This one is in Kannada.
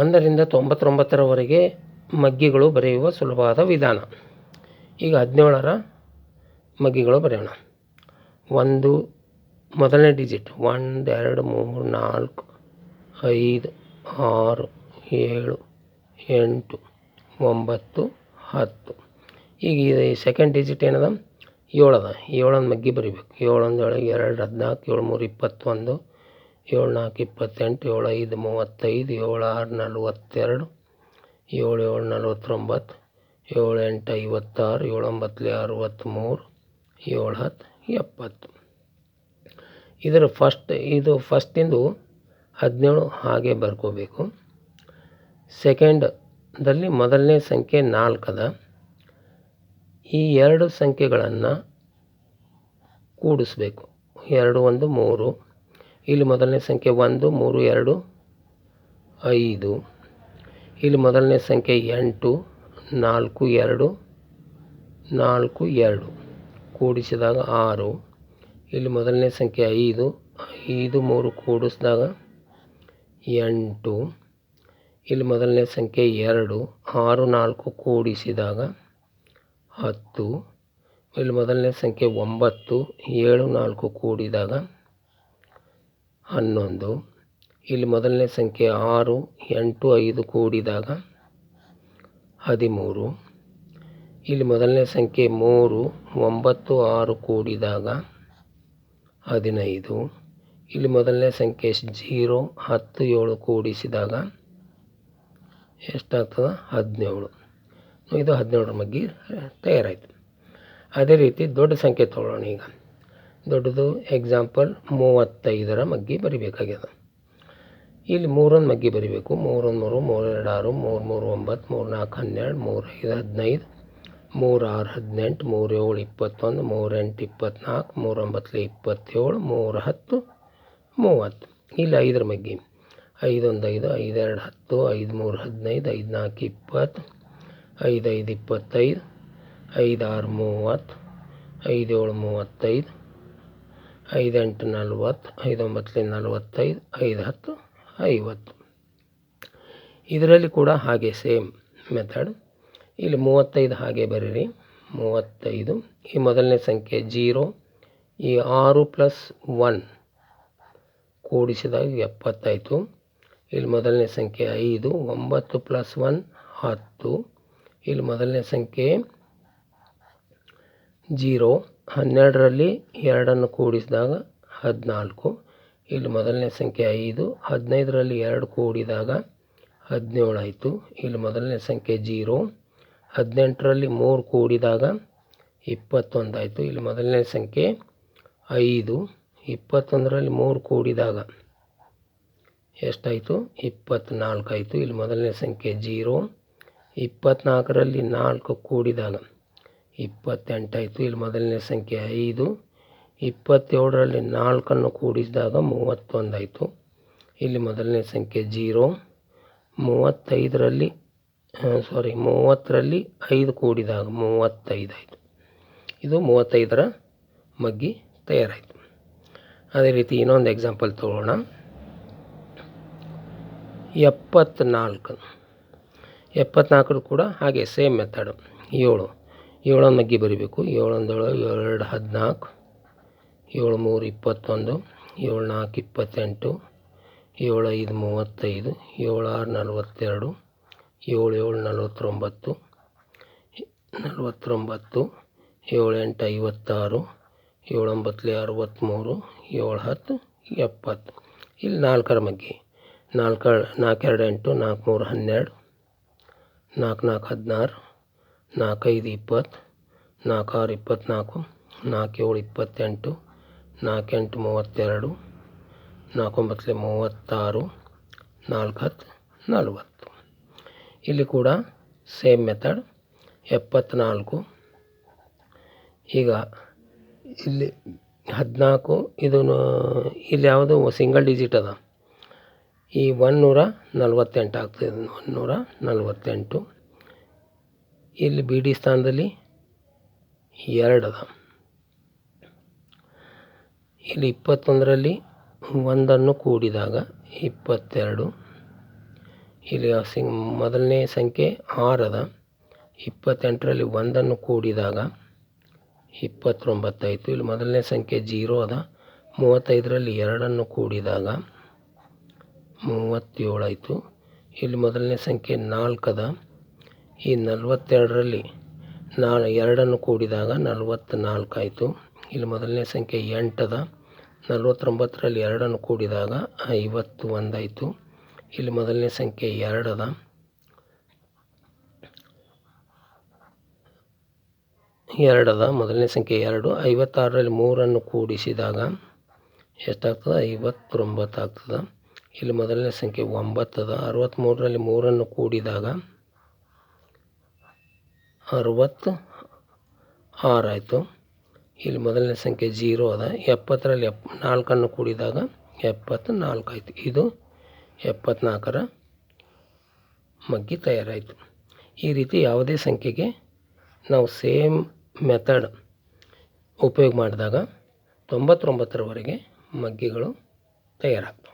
1ರಿಂದ 99ರವರೆಗೆ ಮಗ್ಗಿಗಳು ಬರೆಯುವ ಸುಲಭವಾದ ವಿಧಾನ. ಈಗ 17ರ ಮಗ್ಗಿಗಳು ಬರೆಯೋಣ. 1 ಮೊದಲನೇ ಡಿಜಿಟ್ 1 2 3 4 5 6 7 8 9 10. ಈಗ ಇದು ಸೆಕೆಂಡ್ ಡಿಜಿಟ್ ಏನದ 7 ಅದ. 7 ಮಗ್ಗಿ ಬರಿಬೇಕು. 7 1 2 14 7 3 21 7 4 28 7 5 35 7 6 42 7 7 49 7 8 56 7 9 63 7 10 70. ಇದರ ಫಸ್ಟಿಂದು 17 ಹಾಗೆ ಬರ್ಕೋಬೇಕು. ಸೆಕೆಂಡ್ದಲ್ಲಿ ಮೊದಲನೇ ಸಂಖ್ಯೆ 4 ಅದ. ಈ ಎರಡು ಸಂಖ್ಯೆಗಳನ್ನು ಕೂಡಿಸ್ಬೇಕು. 2 1 3. ಇಲ್ಲಿ ಮೊದಲನೇ ಸಂಖ್ಯೆ 1 3 2 5. ಇಲ್ಲಿ ಮೊದಲನೇ ಸಂಖ್ಯೆ 8 4 2 4 2 ಕೂಡಿಸಿದಾಗ 6. ಇಲ್ಲಿ ಮೊದಲನೇ ಸಂಖ್ಯೆ 5 5 3 ಕೂಡಿಸಿದಾಗ 8. ಇಲ್ಲಿ ಮೊದಲನೇ ಸಂಖ್ಯೆ 2 6 4 ಕೂಡಿಸಿದಾಗ 10. ಇಲ್ಲಿ ಮೊದಲನೇ ಸಂಖ್ಯೆ 9 7 4 ಕೂಡಿದಾಗ 11. ಇಲ್ಲಿ ಮೊದಲನೇ ಸಂಖ್ಯೆ 6 8 5 ಕೂಡಿದಾಗ 13. ಇಲ್ಲಿ ಮೊದಲನೇ ಸಂಖ್ಯೆ 3 9 6 ಕೂಡಿದಾಗ 15. ಇಲ್ಲಿ ಮೊದಲನೇ ಸಂಖ್ಯೆ 0 10 7 ಕೂಡಿಸಿದಾಗ ಎಷ್ಟಾಗ್ತದೆ 17. ಇದು 17ರ ಮಗ್ಗಿ ತಯಾರಾಯಿತು. ಅದೇ ರೀತಿ ದೊಡ್ಡ ಸಂಖ್ಯೆ ತೊಗೊಳ್ಳೋಣ. ಈಗ ದೊಡ್ಡದು ಎಕ್ಸಾಂಪಲ್ 35ರ ಮಗ್ಗಿ ಬರಿಬೇಕಾಗ್ಯದ. ಇಲ್ಲಿ 3 ಮಗ್ಗಿ ಬರಿಬೇಕು. 3 1 3 3 2 6 3 3 9 10 3 5 12 3 6 18 3 7 21 3 8 24 3 9 27 3 10 30. ಇಲ್ಲಿ 5ರ ಮಗ್ಗಿ 5 1 5 5 2 10 5 3 15 5 4 20 5 5 25 5 6 30 5 7 35 5 8 40 5 9 45 5 10 50. ಇದರಲ್ಲಿ ಕೂಡ ಹಾಗೆ ಸೇಮ್ ಮೆಥಡ್. ಇಲ್ಲಿ 35 ಹಾಗೆ ಬರೀರಿ. 35. ಈ ಮೊದಲನೇ ಸಂಖ್ಯೆ 0. ಈ 6 + 1 ಕೂಡಿಸಿದಾಗ 70 ಆಯಿತು. ಇಲ್ಲಿ ಮೊದಲನೇ ಸಂಖ್ಯೆ 5 9 + 1 10. ಇಲ್ಲಿ ಮೊದಲನೇ ಸಂಖ್ಯೆ 0 12ರಲ್ಲಿ 2 ಕೂಡಿಸಿದಾಗ 14. ಇಲ್ಲಿ ಮೊದಲನೇ ಸಂಖ್ಯೆ 5 15ರಲ್ಲಿ 2 ಕೂಡಿದಾಗ 17 ಆಯಿತು. ಇಲ್ಲಿ ಮೊದಲನೇ ಸಂಖ್ಯೆ 0 18ರಲ್ಲಿ 3 ಕೂಡಿದಾಗ 21 ಆಯಿತು. ಇಲ್ಲಿ ಮೊದಲನೇ ಸಂಖ್ಯೆ 5 21ರಲ್ಲಿ 3 ಕೂಡಿದಾಗ ಎಷ್ಟಾಯಿತು 24 ಆಯಿತು. ಇಲ್ಲಿ ಮೊದಲನೇ ಸಂಖ್ಯೆ 0 24ರಲ್ಲಿ 4 ಕೂಡಿದಾಗ 28 ಆಯಿತು. ಇಲ್ಲಿ ಮೊದಲನೇ ಸಂಖ್ಯೆ 5 27ರಲ್ಲಿ 4 ಕೂಡಿಸಿದಾಗ 31 ಆಯಿತು. ಇಲ್ಲಿ ಮೊದಲನೇ ಸಂಖ್ಯೆ 0 30ರಲ್ಲಿ 5 ಕೂಡಿದಾಗ 35 ಆಯಿತು. ಇದು 35ರ ಮಗ್ಗಿ ತಯಾರಾಯಿತು. ಅದೇ ರೀತಿ ಇನ್ನೊಂದು ಎಕ್ಸಾಂಪಲ್ ತಗೊಳ್ಳೋಣ. 74 ಕೂಡ ಹಾಗೆ ಸೇಮ್ ಮೆಥಡು. 7 ಮಗ್ಗಿ ಬರಿಬೇಕು. 7 1 2 14 7 3 21 7 4 28 7 5 35 7 6 42 7 7 49 7 8 56 7 9 63 7 10 70. ಇಲ್ಲಿ 4ರ ಮಗ್ಗಿ 4 2 8 4 3 12 4 4 16 4 5 20 4 6 24 4 7 28 4 8 32 4 9 36 4 10 40. ಇಲ್ಲಿ ಕೂಡ ಸೇಮ್ ಮೆಥಡ್ 74. ಈಗ ಇಲ್ಲಿ 14 ಇದನ್ನು ಇಲ್ಲಿ ಯಾವುದು ಸಿಂಗಲ್ ಡಿಜಿಟ್ ಅದ. ಈ 148 ಆಗ್ತದೆ. 148. ಇಲ್ಲಿ ಬಿ ಡಿ ಸ್ಥಾನದಲ್ಲಿ 2 ಅದ. ಇಲ್ಲಿ 21ರಲ್ಲಿ 1 ಕೂಡಿದಾಗ 22. ಇಲ್ಲಿ ಮೊದಲನೇ ಸಂಖ್ಯೆ 6 ಅದ. 28ರಲ್ಲಿ 1 ಕೂಡಿದಾಗ 29 ಆಯಿತು. ಇಲ್ಲಿ ಮೊದಲನೇ ಸಂಖ್ಯೆ 0 ಅದ. 35ರಲ್ಲಿ 2 ಕೂಡಿದಾಗ 37 ಆಯಿತು. ಇಲ್ಲಿ ಮೊದಲನೇ ಸಂಖ್ಯೆ 4 ಅದ. ಈ 42ರಲ್ಲಿ 2 ಕೂಡಿದಾಗ 44 ಆಯಿತು. ಇಲ್ಲಿ ಮೊದಲನೇ ಸಂಖ್ಯೆ 8 ಅದ. 49ರಲ್ಲಿ 2 ಕೂಡಿದಾಗ 51 ಆಯಿತು. ಇಲ್ಲಿ ಮೊದಲನೇ ಸಂಖ್ಯೆ 2 ಅದ. 2 ಅದ. ಮೊದಲನೇ ಸಂಖ್ಯೆ 2. 56ರಲ್ಲಿ 3 ಕೂಡಿಸಿದಾಗ ಎಷ್ಟಾಗ್ತದೆ? 59 ಆಗ್ತದೆ. ಇಲ್ಲಿ ಮೊದಲನೇ ಸಂಖ್ಯೆ 9 ಅದ. 63ರಲ್ಲಿ 3 ಕೂಡಿದಾಗ 66 ಆಯಿತು. ಇಲ್ಲಿ ಮೊದಲನೇ ಸಂಖ್ಯೆ 0 ಅದ. 70ರಲ್ಲಿ 4 ಕೂಡಿದಾಗ 74 ಆಯಿತು. ಇದು 74ರ ಮಗ್ಗಿ ತಯಾರಾಯಿತು. ಈ ರೀತಿ ಯಾವುದೇ ಸಂಖ್ಯೆಗೆ ನಾವು ಸೇಮ್ ಮೆಥಡ್ ಉಪಯೋಗ ಮಾಡಿದಾಗ 99ರವರೆಗೆ ಮಗ್ಗಿಗಳು ತಯಾರಾಗ್ತವೆ.